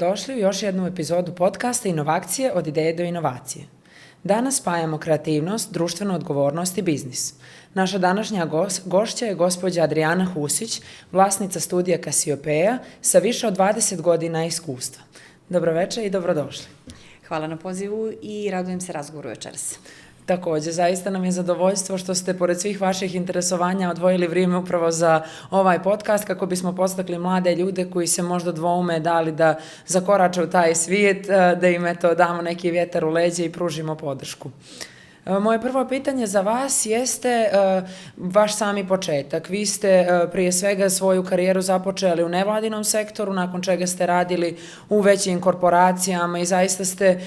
Dobrodošli u još jednu epizodu podcasta Inovacije od ideje do inovacije. Danas spajamo kreativnost, društvenu odgovornost i biznis. Naša današnja gošća je gospođa Adrijana Husić, vlasnica studija Cassiopeia sa više od 20 godina iskustva. Dobroveče i dobrodošli. Hvala na pozivu i radujem se razgovoru večeras. Takođe, zaista nam je zadovoljstvo što ste pored svih vaših interesovanja odvojili vrijeme upravo za ovaj podcast kako bismo podstakli mlade ljude koji se možda dvoume da li da zakorače u taj svijet, da im damo neki vjetar u leđe i pružimo podršku. Moje prvo pitanje za vas jeste vaš sami početak. Vi ste prije svega svoju karijeru započeli u nevladinom sektoru, nakon čega ste radili u većim korporacijama i zaista ste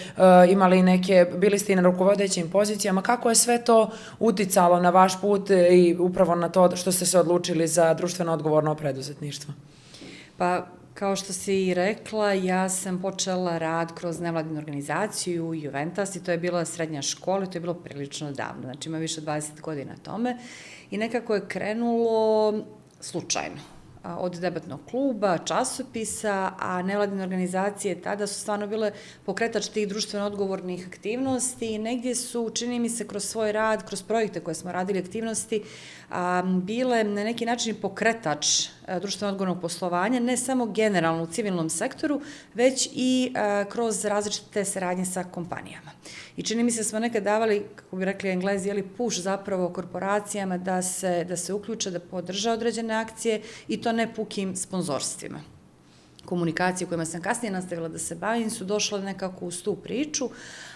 imali bili ste i na rukovodećim pozicijama. Kako je sve to uticalo na vaš put i upravo na to što ste se odlučili za društveno odgovorno preduzetništvo? Pa, kao što si i rekla, ja sam počela rad kroz nevladinu organizaciju Juventus i to je bila srednja škola i to je bilo prilično davno, znači ima više od 20 godina tome i nekako je krenulo slučajno. Od debatnog kluba, časopisa, a nevladine organizacije tada su stvarno bile pokretač tih društveno odgovornih aktivnosti i negdje su, čini mi se, kroz svoj rad, kroz projekte koje smo radili aktivnosti, bile na neki način pokretač društveno odgovornog poslovanja, ne samo generalno u civilnom sektoru, već i kroz različite saradnje sa kompanijama. I čini mi se smo nekad davali, kako bi rekli Englezi, push zapravo korporacijama da se uključe, da podrže određene akcije i to ne pukim sponzorstvima. Komunikacije kojima sam kasnije nastavila da se bavim su došle nekako uz tu priču,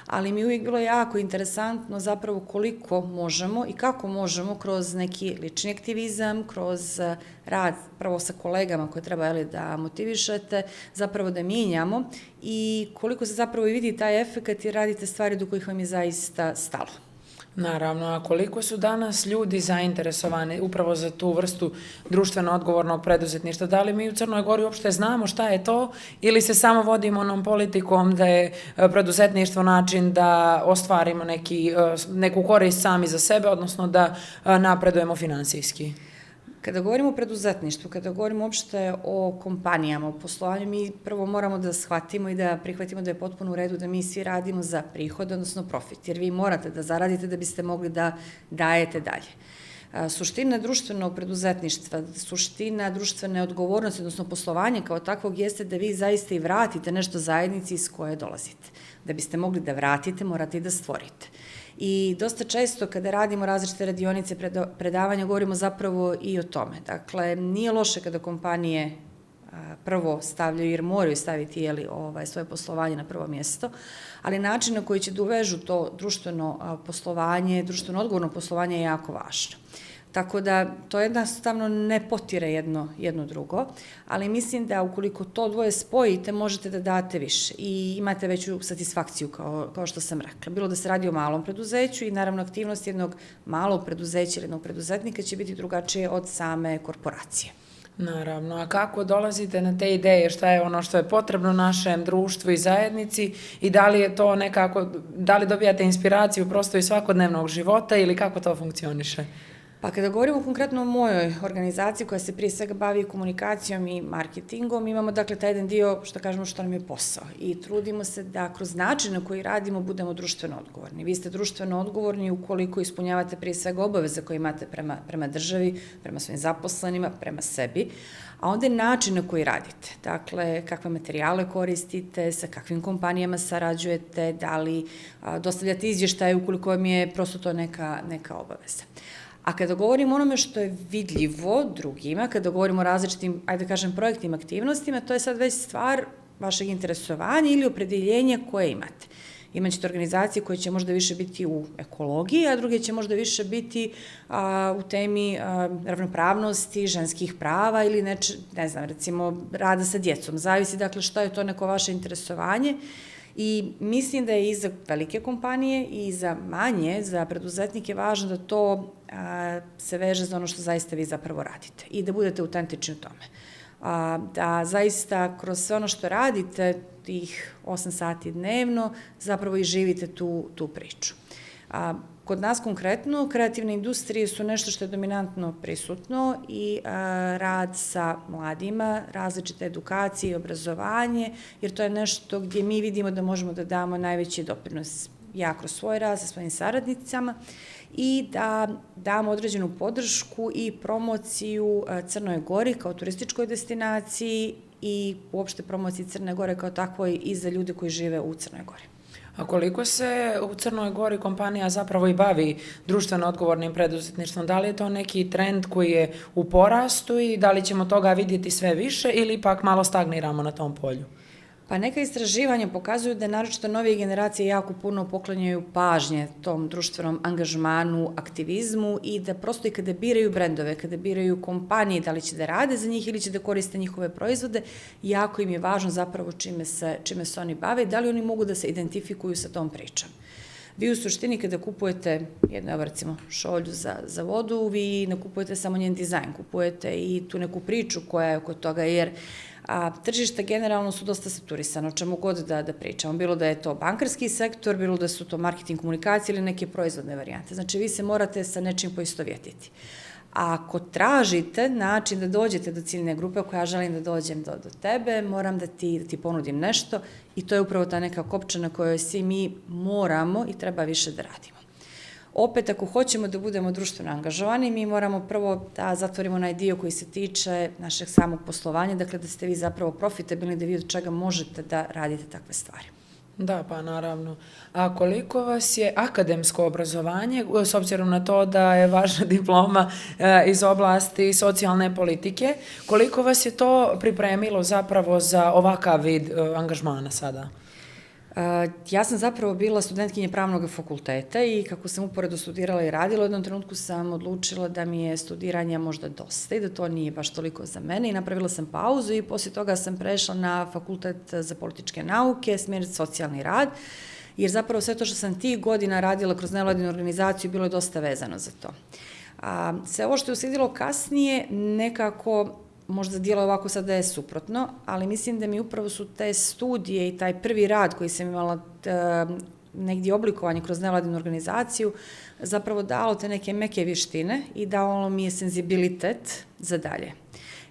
ali mi je uvijek bilo jako interesantno zapravo koliko možemo i kako možemo kroz neki lični aktivizam, kroz rad prvo sa kolegama koje treba da motivišete, zapravo da mijenjamo i koliko se zapravo i vidi taj efekat i radite stvari do kojih vam je zaista stalo. Naravno, a koliko su danas ljudi zainteresovani upravo za tu vrstu društveno odgovornog preduzetništva? Da li mi u Crnoj Gori uopšte znamo šta je to ili se samo vodimo onom politikom da je preduzetništvo način da ostvarimo neku korist sami za sebe, odnosno da napredujemo finansijski? Kada govorimo o preduzetništvu, kada govorimo uopšte o kompanijama, o poslovanju, mi prvo moramo da shvatimo i da prihvatimo da je potpuno u redu da mi svi radimo za prihod, odnosno profit, jer vi morate da zaradite da biste mogli da dajete dalje. Suština društvenog preduzetništva, suština društvene odgovornosti, odnosno poslovanja kao takvog jeste da vi zaista i vratite nešto zajednici iz koje dolazite. Da biste mogli da vratite, morate i da stvorite. I dosta često kada radimo različite radionice, predavanja, govorimo zapravo i o tome. Dakle, nije loše kada kompanije prvo stavljaju, jer moraju staviti svoje poslovanje na prvo mjesto, ali način na koji će da uvežu to društveno poslovanje, društveno odgovorno poslovanje je jako važno. Tako da to jednostavno ne potire jedno drugo, ali mislim da ukoliko to dvoje spojite, možete da date više i imate veću satisfakciju, kao što sam rekla. Bilo da se radi o malom preduzeću i naravno aktivnost jednog malog preduzeća ili jednog preduzetnika će biti drugačije od same korporacije. Naravno, a kako dolazite na te ideje, šta je ono što je potrebno našem društvu i zajednici i da li je to nekako, da li dobijate inspiraciju prosto iz svakodnevnog života ili kako to funkcioniše? Pa kada govorimo konkretno o mojoj organizaciji koja se prije svega bavi komunikacijom i marketingom, imamo dakle taj jedan dio što kažemo što nam je posao i trudimo se da kroz način na koji radimo budemo društveno odgovorni. Vi ste društveno odgovorni ukoliko ispunjavate prije svega obaveze koje imate prema državi, prema svojim zaposlenima, prema sebi, a onda je način na koji radite. Dakle, kakve materijale koristite, sa kakvim kompanijama sarađujete, da li dostavljate izvještaje ukoliko vam je prosto to neka obaveza. A kada govorimo o onome što je vidljivo drugima, kada govorimo o različitim, ajde da kažem, projektnim aktivnostima, to je sad već stvar vašeg interesovanja ili opredeljenja koje imate. Imaćete organizacije koje će možda više biti u ekologiji, a druge će možda više biti u temi ravnopravnosti, ženskih prava ili ne znam, recimo rada sa djecom. Zavisi, dakle, šta je to neko vaše interesovanje. I mislim da je i za velike kompanije i za manje, za preduzetnike važno da to se veže za ono što zaista vi zapravo radite i da budete autentični u tome. Da zaista kroz sve ono što radite, tih 8 sati dnevno, zapravo i živite tu priču. Kod nas konkretno, kreativne industrije su nešto što je dominantno prisutno i rad sa mladima, različite edukacije i obrazovanje, jer to je nešto gdje mi vidimo da možemo da damo najveći doprinos. Ja kroz svoj rad sa svojim saradnicama i da damo određenu podršku i promociju Crnoj Gori kao turističkoj destinaciji i uopšte promociji Crne Gore kao takvoj i za ljude koji žive u Crnoj Gori. A koliko se u Crnoj Gori kompanija zapravo i bavi društveno odgovornim preduzetništvom? Da li je to neki trend koji je u porastu i da li ćemo toga vidjeti sve više ili ipak malo stagniramo na tom polju? Pa neka istraživanja pokazuju da naročito novije generacije jako puno poklanjaju pažnje tom društvenom angažmanu, aktivizmu i da prosto i kada biraju brendove, kada biraju kompanije, da li će da rade za njih ili će da koriste njihove proizvode, jako im je važno zapravo čime se oni bave i da li oni mogu da se identifikuju sa tom pričom. Vi u suštini kada kupujete jednu, recimo, šolju za vodu, vi ne kupujete samo njen dizajn, kupujete i tu neku priču koja je oko toga, jer tržišta generalno su dosta saturisane, o čemu god da pričamo, bilo da je to bankarski sektor, bilo da su to marketing komunikacije ili neke proizvodne varijante. Znači, vi se morate sa nečim poistovjetiti. A ako tražite način da dođete do ciljne grupe, ako ja želim da dođem do tebe, moram da ti ponudim nešto i to je upravo ta neka kopča na kojoj svi mi moramo i treba više da radimo. Opet, ako hoćemo da budemo društveno angažovani, mi moramo prvo da zatvorimo onaj dio koji se tiče našeg samog poslovanja, dakle da ste vi zapravo profitabilni, da vi od čega možete da radite takve stvari. Da, pa naravno. A koliko vas je akademsko obrazovanje, s obzirom na to da je vaša diploma iz oblasti socijalne politike, koliko vas je to pripremilo zapravo za ovakav vid angažmana sada? Ja sam zapravo bila studentkinja pravnog fakulteta i kako sam uporedo studirala i radila, u jednom trenutku sam odlučila da mi je studiranja možda dosta i da to nije baš toliko za mene i napravila sam pauzu i poslije toga sam prešla na fakultet za političke nauke, smjer socijalni rad, jer zapravo sve to što sam tih godina radila kroz nevladinu organizaciju bilo je dosta vezano za to. Sve ovo što je uslijedilo kasnije nekako možda djeluje ovako sad da je suprotno, ali mislim da mi upravo su te studije i taj prvi rad koji sam imala negdje oblikovanje kroz nevladinu organizaciju zapravo dalo te neke meke vještine i dalo mi je senzibilitet za dalje.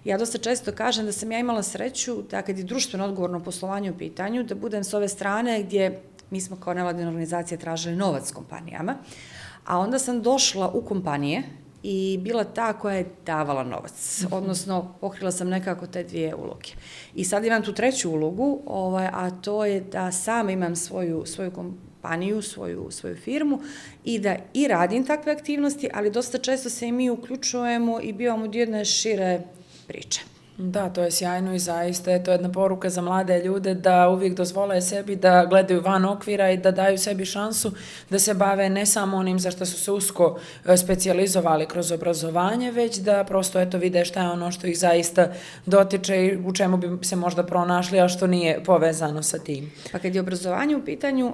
Ja dosta često kažem da sam ja imala sreću da kad je društveno odgovorno poslovanje u pitanju, da budem s ove strane gdje mi smo kao nevladina organizacija tražili novac kompanijama, a onda sam došla u kompanije i bila ta koja je davala novac, odnosno pokrila sam nekako te dvije uloge. I sad imam tu treću ulogu, a to je da sama imam svoju kompaniju, svoju firmu i da i radim takve aktivnosti, ali dosta često se i mi uključujemo i bivamo od jedne šire priče. Da, to je sjajno i zaista je to jedna poruka za mlade ljude da uvijek dozvole sebi da gledaju van okvira i da daju sebi šansu da se bave ne samo onim za što su se usko specijalizovali kroz obrazovanje, već da prosto vide šta je ono što ih zaista dotiče i u čemu bi se možda pronašli, a što nije povezano sa tim. Pa kad je obrazovanje u pitanju,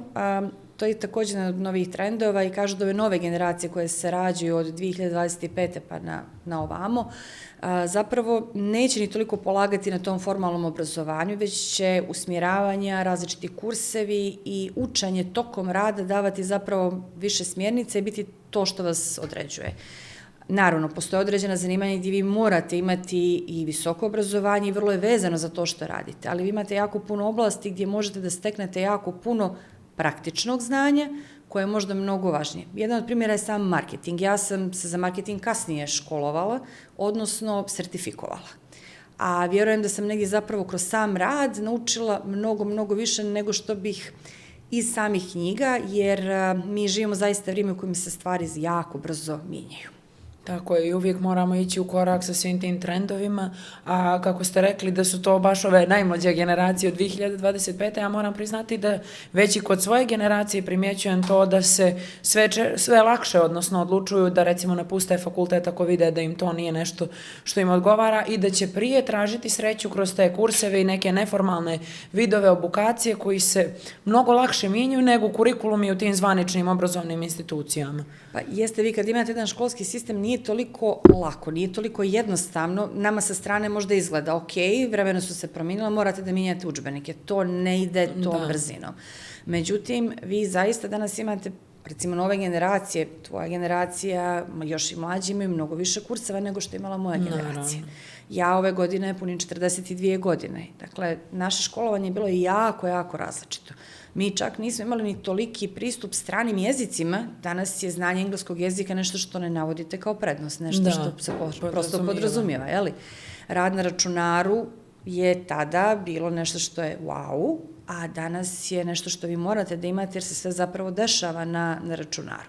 to je također jedan od novih trendova i kažu da ove nove generacije koje se rađaju od 2025. pa na ovamo, zapravo neće ni toliko polagati na tom formalnom obrazovanju, već će usmjeravanja, različiti kursevi i učenje tokom rada davati zapravo više smjernice i biti to što vas određuje. Naravno, postoje određena zanimanja gdje vi morate imati i visoko obrazovanje i vrlo je vezano za to što radite, ali vi imate jako puno oblasti gdje možete da steknete jako puno praktičnog znanja, koje je možda mnogo važnije. Jedan od primjera je sam marketing. Ja sam se za marketing kasnije školovala, odnosno sertifikovala. A vjerujem da sam negdje zapravo kroz sam rad naučila mnogo više nego što bih iz samih knjiga, jer mi živimo zaista vrijeme u kojem se stvari jako brzo mijenjaju. Tako je, i uvijek moramo ići u korak sa svim tim trendovima, a kako ste rekli da su to baš ove najmlađe generacije od 2025. Ja moram priznati da već i kod svoje generacije primjećujem to da se sve lakše, odnosno odlučuju da recimo napuste fakultet ako vide da im to nije nešto što im odgovara i da će prije tražiti sreću kroz te kurseve i neke neformalne vidove obukacije koji se mnogo lakše mijenjaju nego kurikulumi u tim zvaničnim obrazovnim institucijama. Pa jeste, vi kad imate jedan školski sistem nije toliko lako, nije toliko jednostavno, nama sa strane možda izgleda ok, vremena su se promijenila, morate da mijenjate udžbenike, to ne ide tom brzinom. Međutim, vi zaista danas imate recimo nove generacije, tvoja generacija, još i mlađi imaju mnogo više kurseva nego što je imala moja generacija. Ja ove godine punim 42 godine. Dakle, naše školovanje je bilo jako, jako različito. Mi čak nismo imali ni toliki pristup stranim jezicima. Danas je znanje engleskog jezika nešto što ne navodite kao prednost, nešto što se prosto podrazumijeva, jeli? Rad na računaru je tada bilo nešto što je wow, a danas je nešto što vi morate da imate jer se sve zapravo dešava na računaru.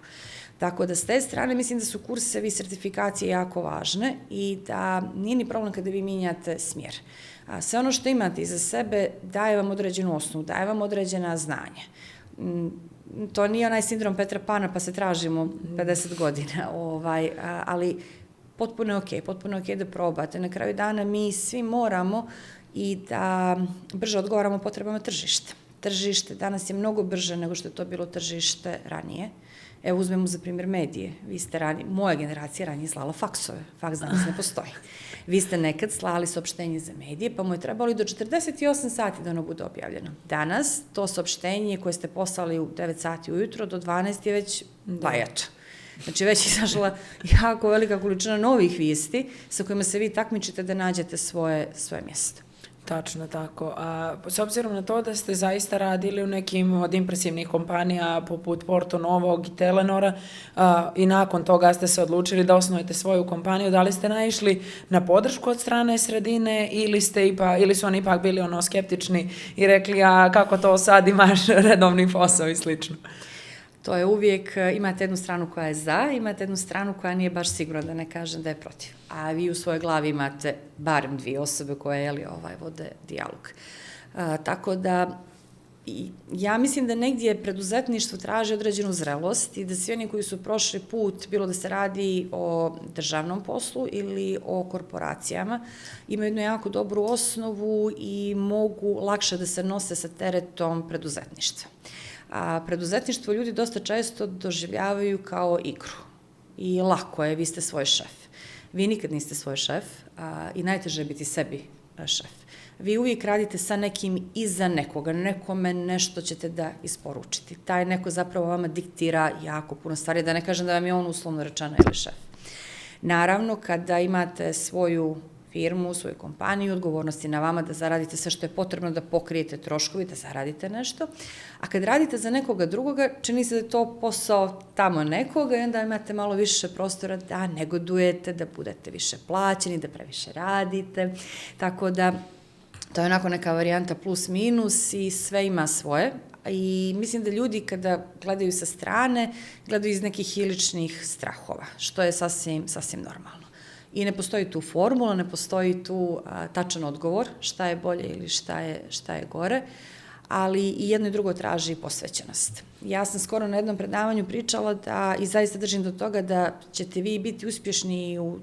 Tako da s te strane mislim da su kursevi sertifikacije jako važne i da nije ni problem kada vi mijenjate smjer. Sve ono što imate iza sebe daje vam određenu osnovu, daje vam određena znanja. To nije onaj sindrom Petra Pana pa se tražimo 50 godina, ali potpuno je okej da probate. Na kraju dana mi svi moramo i da brže odgovaramo potrebama tržišta. Tržište danas je mnogo brže nego što je to bilo tržište ranije. Evo uzmemo za primjer medije. Vi ste moja generacija ranije slala faksove. Faks danas ne postoji. Vi ste nekad slali saopštenje za medije, pa mu je trebalo i do 48 sati da ono bude objavljeno. Danas to saopštenje koje ste poslali u 9 sati ujutro do 12 je već bajača. Znači već je izašla jako velika količina novih vijesti sa kojima se vi takmičite da nađete svoje mjesto. Tačno tako. S obzirom na to da ste zaista radili u nekim od impresivnih kompanija poput Porto Novog i Telenora i nakon toga ste se odlučili da osnujete svoju kompaniju, da li ste naišli na podršku od strane sredine ili su oni ipak bili skeptični i rekli a kako to sad imaš redovni posao i slično? To je uvijek, imate jednu stranu koja je za, imate jednu stranu koja nije baš sigurna, da ne kažem da je protiv. A vi u svojoj glavi imate barem 2 osobe koje vode dijalog. Tako da, ja mislim da negdje preduzetništvo traži određenu zrelost i da svi oni koji su prošli put, bilo da se radi o državnom poslu ili o korporacijama, imaju jednu jako dobru osnovu i mogu lakše da se nose sa teretom preduzetništva. A preduzetništvo ljudi dosta često doživljavaju kao igru. I lako je, vi ste svoj šef. Vi nikad niste svoj šef i najteže je biti sebi šef. Vi uvijek radite sa nekim iza nekoga, nekome nešto ćete da isporučite. Taj neko zapravo vama diktira jako puno stvari, da ne kažem da vam je on uslovno rečeno ili šef. Naravno, kada imate svoju firmu, svoju kompaniju, odgovornost je na vama da zaradite sve što je potrebno da pokrijete troškovi, da zaradite nešto. A kad radite za nekoga drugoga, čini se da je to posao tamo nekoga i onda imate malo više prostora da negodujete, da budete više plaćeni, da previše radite. Tako da, to je onako neka varijanta plus minus i sve ima svoje. I mislim da ljudi kada gledaju sa strane, gledaju iz nekih iličnih strahova, što je sasvim normalno. I ne postoji tu formula, ne postoji tu tačan odgovor šta je bolje ili šta je gore, ali i jedno i drugo traži posvećenost. Ja sam skoro na jednom predavanju pričala i zaista držim do toga da ćete vi biti uspješni u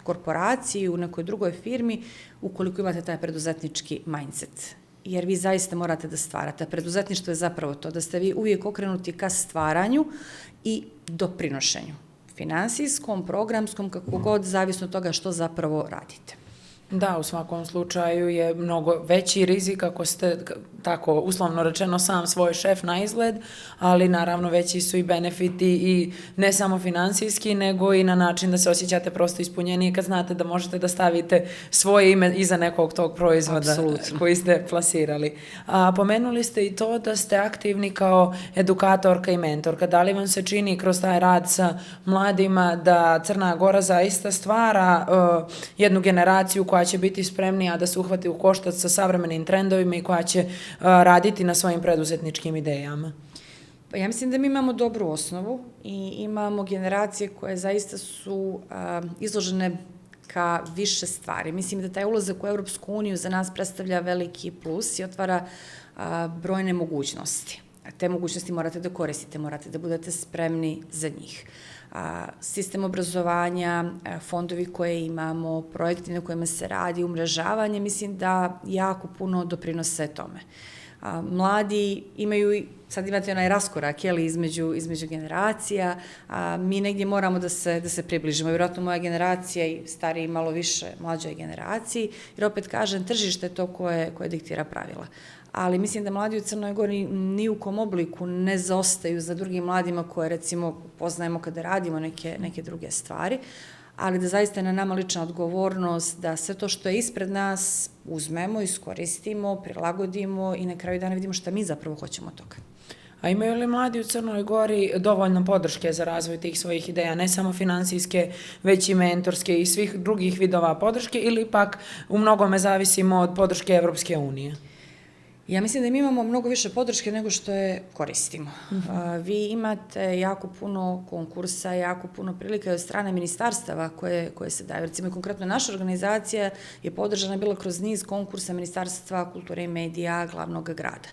korporaciji, u nekoj drugoj firmi, ukoliko imate taj preduzetnički mindset. Jer vi zaista morate da stvarate. Preduzetništvo je zapravo to, da ste vi uvijek okrenuti ka stvaranju i doprinošenju. Finansijskom, programskom, kako god, zavisno od toga što zapravo radite. Da, u svakom slučaju je mnogo veći rizik ako ste, tako uslovno rečeno, sam svoj šef na izgled, ali naravno veći su i benefiti i ne samo finansijski, nego i na način da se osjećate prosto ispunjenije kad znate da možete da stavite svoje ime iza nekog tog proizvoda koji ste plasirali. Pomenuli ste i to da ste aktivni kao edukatorka i mentorka. Da li vam se čini kroz taj rad sa mladima da Crna Gora zaista stvara jednu generaciju koja će biti spremnija da se uhvati u koštac sa savremenim trendovima i koja će raditi na svojim preduzetničkim idejama? Pa ja mislim da mi imamo dobru osnovu i imamo generacije koje zaista su izložene ka više stvari. Mislim da taj ulazak u Europsku uniju za nas predstavlja veliki plus i otvara brojne mogućnosti. Te mogućnosti morate da koristite, morate da budete spremni za njih. Sistem obrazovanja, fondovi koje imamo, projekti na kojima se radi, umrežavanje, mislim da jako puno doprinose tome. Mladi imaju, sad imate onaj raskorak između generacija, mi negdje moramo da se približimo. Vjerojatno moja generacija i stariji malo više mlađoj generaciji, jer opet kažem, tržište je to koje diktira pravila. Ali mislim da mladi u Crnoj Gori ni u kom obliku ne zaostaju za drugim mladima koje recimo poznajemo kada radimo neke druge stvari, ali da zaista je na nama lična odgovornost da sve to što je ispred nas uzmemo, iskoristimo, prilagodimo i na kraju dana vidimo šta mi zapravo hoćemo od toga. A imaju li mladi u Crnoj Gori dovoljno podrške za razvoj tih svojih ideja, ne samo finansijske, već i mentorske i svih drugih vidova podrške, ili pak u mnogome zavisimo od podrške Evropske unije? Ja mislim da mi imamo mnogo više podrške nego što je koristimo. Vi imate jako puno konkursa, jako puno prilika od strane ministarstava koje se daju. Recimo, konkretno naša organizacija je podržana bila kroz niz konkursa Ministarstva kulture i medija glavnog grada.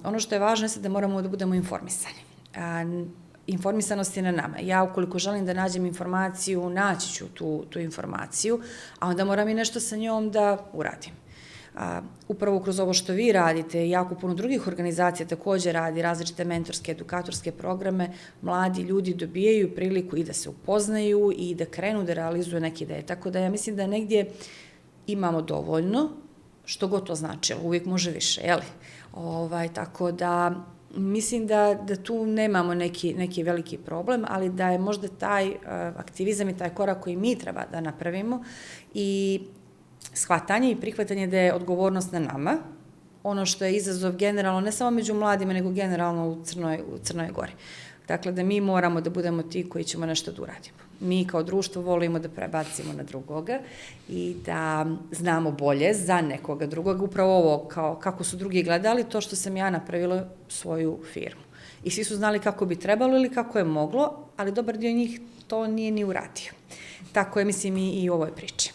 Ono što je važno je da moramo da budemo informisani. Informisanost je na nama. Ja, ukoliko želim da nađem informaciju, naći ću tu informaciju, a onda moram i nešto sa njom da uradim. Upravo kroz ovo što vi radite, jako puno drugih organizacija također radi, različite mentorske, edukatorske programe, mladi ljudi dobijaju priliku i da se upoznaju i da krenu da realizuju neke ideje. Tako da ja mislim da negdje imamo dovoljno, što god to značilo, uvijek može više, jeli? Tako da mislim da tu nemamo neki veliki problem, ali da je možda taj aktivizam i taj korak koji mi treba da napravimo i shvatanje i prihvatanje da je odgovornost na nama, ono što je izazov generalno, ne samo među mladima, nego generalno u Crnoj Gori. Dakle, da mi moramo da budemo ti koji ćemo nešto da uradimo. Mi kao društvo volimo da prebacimo na drugoga i da znamo bolje za nekoga drugoga. Upravo ovo, kako su drugi gledali, to što sam ja napravila svoju firmu. I svi su znali kako bi trebalo ili kako je moglo, ali dobar dio njih to nije ni uradio. Tako je, mislim, i u ovoj priči.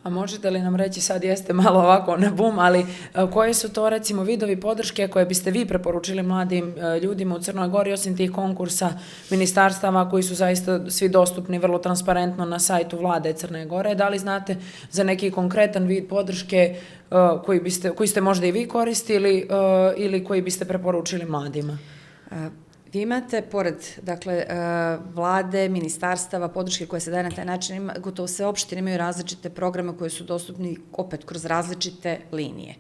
A možete li nam reći, sad jeste malo ovako na bum, ali koji su to recimo vidovi podrške koje biste vi preporučili mladim ljudima u Crnoj Gori, osim tih konkursa ministarstava koji su zaista svi dostupni vrlo transparentno na sajtu vlade Crne Gore? Da li znate za neki konkretan vid podrške koji ste možda i vi koristili ili koji biste preporučili mladima? Vi imate, pored vlade, ministarstava, podrške koje se daje na taj način, gotovo sve opštine imaju različite programe koje su dostupni opet kroz različite linije.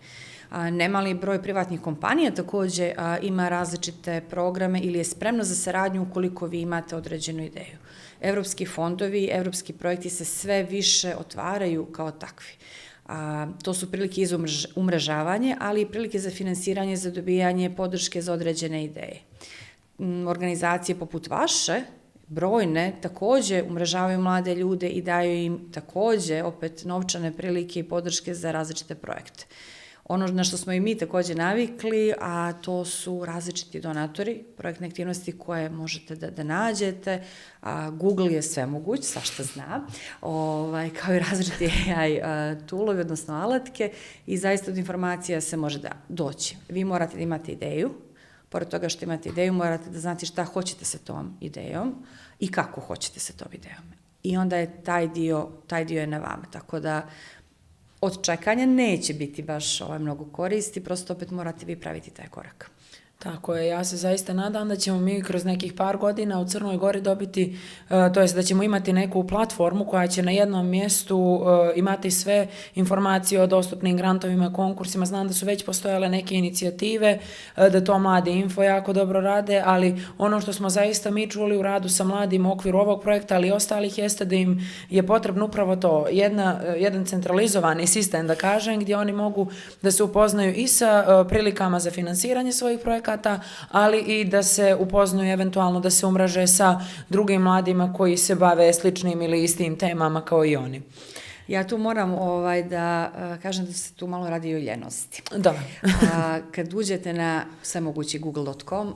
Nemali broj privatnih kompanija takođe ima različite programe ili je spremno za saradnju ukoliko vi imate određenu ideju. Evropski fondovi, evropski projekti se sve više otvaraju kao takvi. To su prilike za umrežavanje, ali i prilike za finansiranje, za dobijanje podrške za određene ideje. Organizacije poput vaše, brojne, takođe umrežavaju mlade ljude i daju im takođe opet novčane prilike i podrške za različite projekte. Ono na što smo i mi takođe navikli, a to su različiti donatori, projektne aktivnosti koje možete da nađete. Google je svemoguć, svašta zna, kao i različiti AI toolovi, odnosno alatke, i zaista od informacija se može doći. Vi morate da imate ideju. Pored toga što imate ideju, morate da znate šta hoćete sa tom idejom i kako hoćete sa tom idejom. I onda je taj dio je na vama. Tako da od čekanja neće biti baš mnogo koristi, prosto opet morate vi praviti taj korak. Tako je, ja se zaista nadam da ćemo mi kroz nekih par godina u Crnoj Gori dobiti, to jest da ćemo imati neku platformu koja će na jednom mjestu imati sve informacije o dostupnim grantovima, konkursima. Znam da su već postojale neke inicijative, da to Mladi Info jako dobro rade, ali ono što smo zaista mi čuli u radu sa mladim u okviru ovog projekta, ali i ostalih, jeste da im je potrebno upravo to, jedan centralizovani sistem, da kažem, gdje oni mogu da se upoznaju i sa prilikama za finansiranje svojih projekata, ali i da se upoznaju, eventualno da se umreže sa drugim mladima koji se bave sličnim ili istim temama kao i oni. Ja tu moram da kažem da se tu malo radi o ljenosti. Da. Kad uđete na svemogući google.com,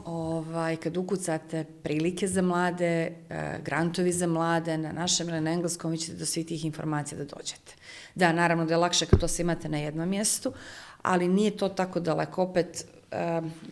kad ukucate prilike za mlade, grantovi za mlade, na našem ili na engleskom, vi ćete do svih tih informacija da dođete. Da, naravno da je lakše kad to se imate na jednom mjestu, ali nije to tako daleko. Opet,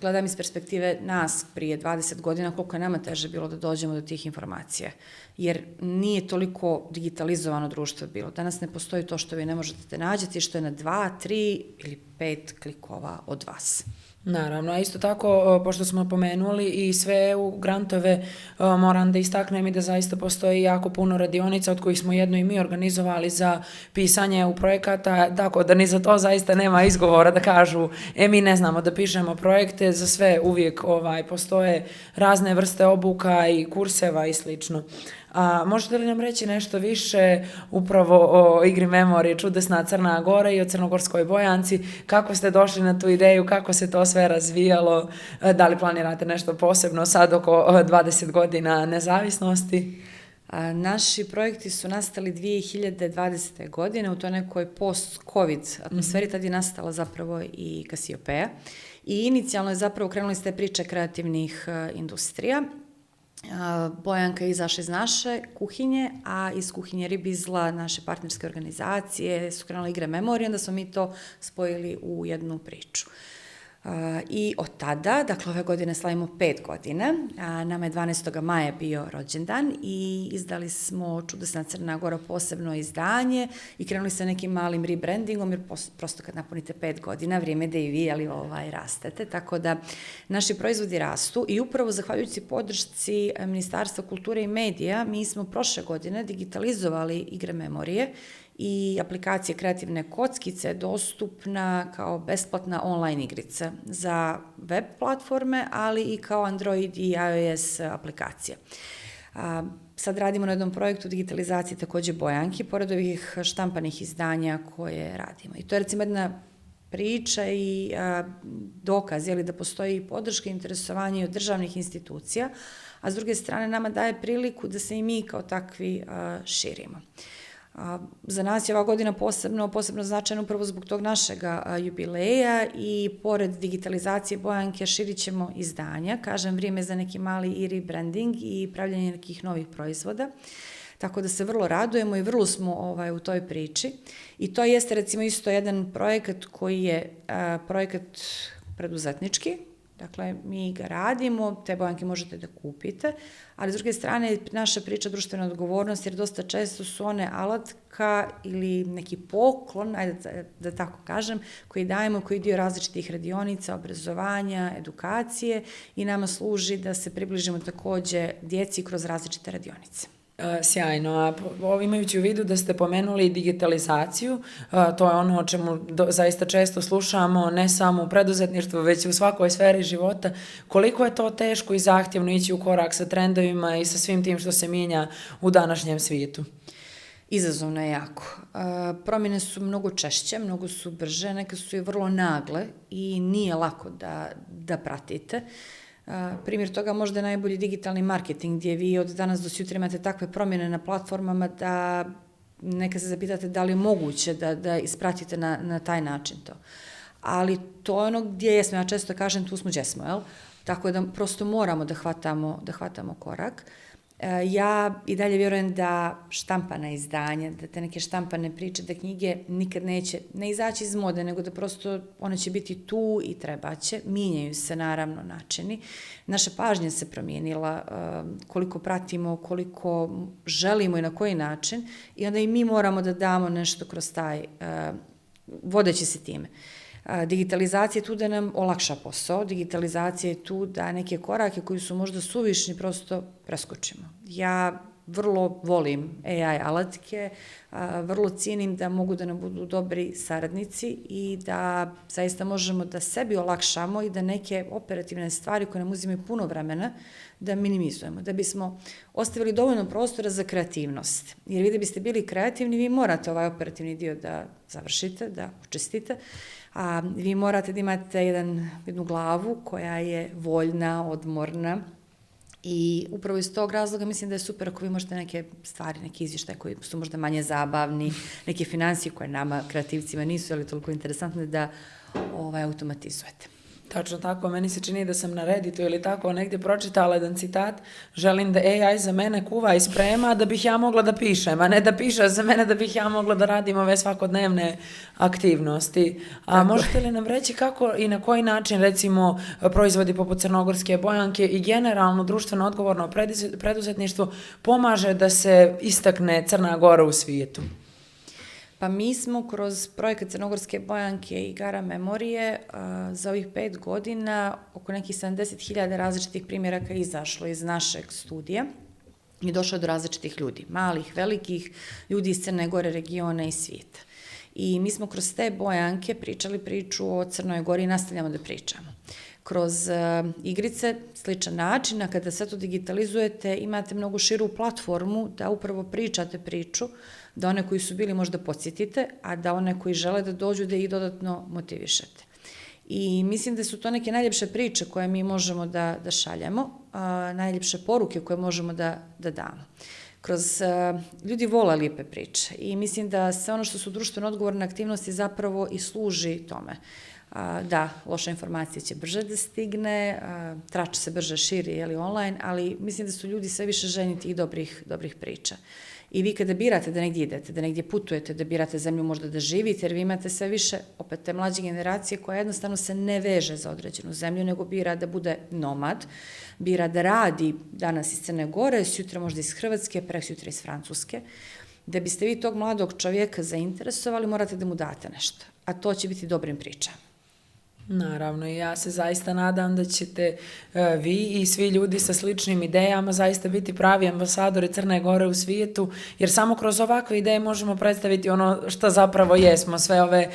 gledam iz perspektive nas prije 20 godina, koliko je nama teže bilo da dođemo do tih informacija. Jer nije toliko digitalizovano društvo bilo. Danas ne postoji to što vi ne možete da nađete i što je na 2, 3 ili 5 klikova od vas. Naravno, a isto tako, pošto smo pomenuli i sve EU grantove, moram da istaknem i da zaista postoji jako puno radionica od kojih smo jednu i mi organizovali za pisanje EU projekata, tako da ni za to zaista nema izgovora da kažu mi ne znamo da pišemo projekte, za sve uvijek postoje razne vrste obuka i kurseva i slično. A možete li nam reći nešto više upravo o igri Memorije Čudesna Crna Gora i o Crnogorskoj Bojanci? Kako ste došli na tu ideju, kako se to sve razvijalo? Da li planirate nešto posebno sad oko 20 godina nezavisnosti? Naši projekti su nastali 2020. godine u toj nekoj post-covid atmosferi, tad je nastala zapravo i Kasiopeja. I inicijalno je zapravo krenuli s te priče kreativnih industrija. Bojanka je izašla iz naše kuhinje, a iz kuhinje Ribizla, naše partnerske organizacije, su krenule igre Memorije, onda smo mi to spojili u jednu priču. I od tada, dakle ove godine slavimo 5 godina, nama je 12. maja bio rođendan i izdali smo Čudesna Crna Gora posebno izdanje i krenuli sa nekim malim rebrandingom, jer prosto kad napunite 5 godina, vrijeme da i vi rastete, tako da naši proizvodi rastu i upravo zahvaljujući podršci Ministarstva kulture i medija, mi smo prošle godine digitalizovali igre Memorije i aplikacije Kreativne kockice dostupna kao besplatna online igrica za web platforme, ali i kao Android i iOS aplikacije. Sad radimo na jednom projektu digitalizacije takođe Bojanki, pored ovih štampanih izdanja koje radimo. I to je recimo jedna priča i dokaz da postoji podrška i interesovanje od državnih institucija, a s druge strane nama daje priliku da se i mi kao takvi širimo. Za nas je ova godina posebno značajna upravo zbog tog našeg jubileja i pored digitalizacije Bojanke širit ćemo izdanja, kažem vrijeme za neki mali i rebranding i pravljanje nekih novih proizvoda, tako da se vrlo radujemo i vrlo smo u toj priči i to jeste recimo isto jedan projekat koji je projekat preduzetnički. Dakle, mi ga radimo, te bojanke možete da kupite, ali s druge strane naša priča društvena odgovornost, jer dosta često su one alatka ili neki poklon, ajde da tako kažem, koji dajemo, koji je dio različitih radionica, obrazovanja, edukacije i nama služi da se približimo takođe djeci kroz različite radionice. Sjajno, a imajući u vidu da ste pomenuli digitalizaciju, to je ono o čemu zaista često slušamo, ne samo u preduzetništvu, već i u svakoj sferi života, koliko je to teško i zahtjevno ići u korak sa trendovima i sa svim tim što se mijenja u današnjem svijetu? Izazovno je jako. Promjene su mnogo češće, mnogo su brže, neke su i vrlo nagle i nije lako da pratite. Primjer toga možda je najbolji digitalni marketing, gdje vi od danas do sutra imate takve promjene na platformama da neka se zapitate da li je moguće da ispratite na taj način to. Ali to je ono gdje jesmo, ja često kažem tu smo gdje smo, jel? Tako da prosto moramo da hvatamo korak. Ja i dalje vjerujem da štampana izdanja, da te neke štampane priče, da knjige nikad neće ne izaći iz mode, nego da prosto one će biti tu i trebaće. Mijenjaju se naravno načini. Naša pažnja se promijenila, koliko pratimo, koliko želimo i na koji način i onda i mi moramo da damo nešto kroz taj, vodeći se time. Digitalizacija je tu da nam olakša posao, digitalizacija je tu da neke korake koji su možda suvišni prosto preskočimo. Ja vrlo volim AI alatke, vrlo cijenim da mogu da nam budu dobri saradnici i da zaista možemo da sebi olakšamo i da neke operativne stvari koje nam uzimaju puno vremena da minimizujemo, da bismo ostavili dovoljno prostora za kreativnost. Jer vi da biste bili kreativni, vi morate ovaj operativni dio da završite, da očistite, a vi morate da imate jednu glavu koja je voljna, odmorna i upravo iz tog razloga mislim da je super ako vi možete neke stvari, neke izvještaje koji su možda manje zabavni, neke financije koje nama kreativcima nisu ali toliko interesantne da automatizujete. Tačno tako, meni se čini da sam na Redditu ili tako negdje pročitala jedan citat, želim da AI za mene kuva i sprema da bih ja mogla da pišem, a ne da piše za mene da bih ja mogla da radim ove svakodnevne aktivnosti. A Tako. možete li nam reći kako i na koji način recimo proizvodi poput Crnogorske Bojanke i generalno društveno odgovorno preduzetništvo pomaže da se istakne Crna Gora u svijetu? Pa mi smo kroz projekat Crnogorske Bojanke i Igara Memorije za ovih 5 godina oko nekih 70.000 različitih primjeraka izašlo iz našeg studija i došlo do različitih ljudi, malih, velikih, ljudi iz Crne Gore, regiona i svijeta. I mi smo kroz te bojanke pričali priču o Crnoj Gori i nastavljamo da pričamo. Kroz igrice, sličan način, a kada sve to digitalizujete, imate mnogo širu platformu da upravo pričate priču, da one koji su bili možda podsjetite, a da one koji žele da dođu da ih dodatno motivišete. I mislim da su to neke najljepše priče koje mi možemo da šaljemo, najljepše poruke koje možemo da damo. Ljudi vole lijepe priče i mislim da sve ono što su društveno odgovorne aktivnosti zapravo i služi tome. Da, loša informacija će brže da stigne, trač se brže širi online, ali mislim da su ljudi sve više željni tih dobrih priča. I vi kada birate da negdje idete, da negdje putujete, da birate zemlju možda da živite, jer vi imate sve više, opet te mlađe generacije koja jednostavno se ne veže za određenu zemlju, nego bira da bude nomad, bira da radi danas iz Crne Gore, sutra možda iz Hrvatske, preksutra iz Francuske. Da biste vi tog mladog čovjeka zainteresovali, morate da mu date nešto, a to će biti dobrim pričama. Naravno, i ja se zaista nadam da ćete vi i svi ljudi sa sličnim idejama zaista biti pravi ambasadori Crne Gore u svijetu, jer samo kroz ovakve ideje možemo predstaviti ono što zapravo jesmo. Sve ove,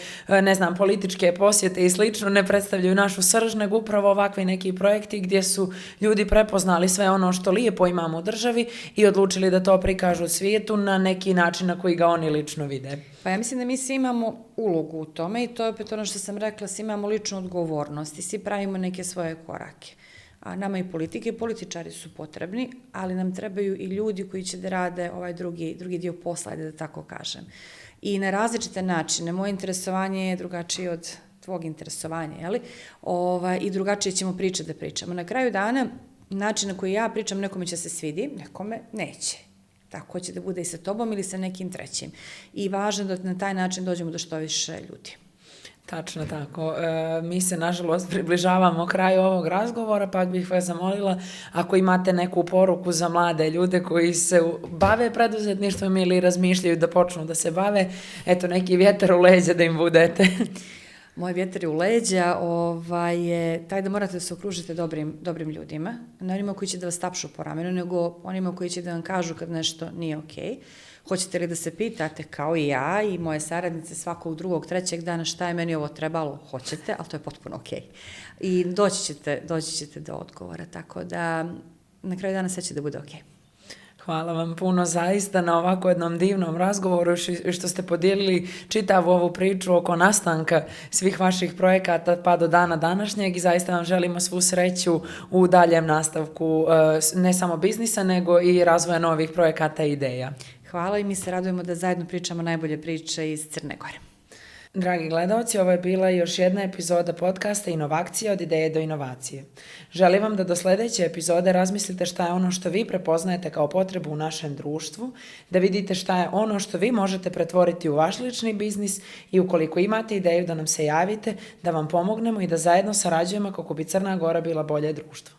političke posjete i slično ne predstavljaju našu srž, nego upravo ovakvi neki projekti gdje su ljudi prepoznali sve ono što lijepo imamo u državi i odlučili da to prikažu u svijetu na neki način na koji ga oni lično vide. Pa ja mislim da mi svi imamo ulogu u tome i to je opet ono što sam rekla, svi imamo ličnu odgovornost i svi pravimo neke svoje korake. A nama i politike i političari su potrebni, ali nam trebaju i ljudi koji će da rade ovaj drugi dio posla, da tako kažem. I na različite načine. Moje interesovanje je drugačije od tvog interesovanja, jeli? I drugačije ćemo pričati da pričamo. Na kraju dana, način na koji ja pričam, nekome će se svidi, nekome neće. Tako će da bude i sa tobom ili sa nekim trećim. I važno da na taj način dođemo do što više ljudi. Tačno tako. Mi se, nažalost, približavamo kraju ovog razgovora, pa bih vas zamolila ako imate neku poruku za mlade ljude koji se bave preduzetništvom ili razmišljaju da počnu da se bave, eto neki vjetar u leđa da im budete. Moj vjetar je u leđa je taj da morate da se okružite dobrim ljudima, ne onima koji će da vas tapšu po ramenu, nego onima koji će da vam kažu kad nešto nije okej. Hoćete li da se pitate, kao i ja i moje saradnice svakog drugog, trećeg dana šta je meni ovo trebalo? Hoćete, ali to je potpuno okej. I doći ćete do odgovora, tako da na kraju dana sve će da bude okej. Hvala vam puno zaista na ovako jednom divnom razgovoru što ste podijelili čitavu ovu priču oko nastanka svih vaših projekata pa do dana današnjeg i zaista vam želimo svu sreću u daljem nastavku ne samo biznisa nego i razvoja novih projekata i ideja. Hvala i mi se radujemo da zajedno pričamo najbolje priče iz Crne Gore. Dragi gledalci, ovo je bila još jedna epizoda podcasta Inovacija od ideje do inovacije. Želim vam da do sljedeće epizode razmislite šta je ono što vi prepoznajete kao potrebu u našem društvu, da vidite šta je ono što vi možete pretvoriti u vaš lični biznis i ukoliko imate ideju da nam se javite, da vam pomognemo i da zajedno sarađujemo kako bi Crna Gora bila bolje društvo.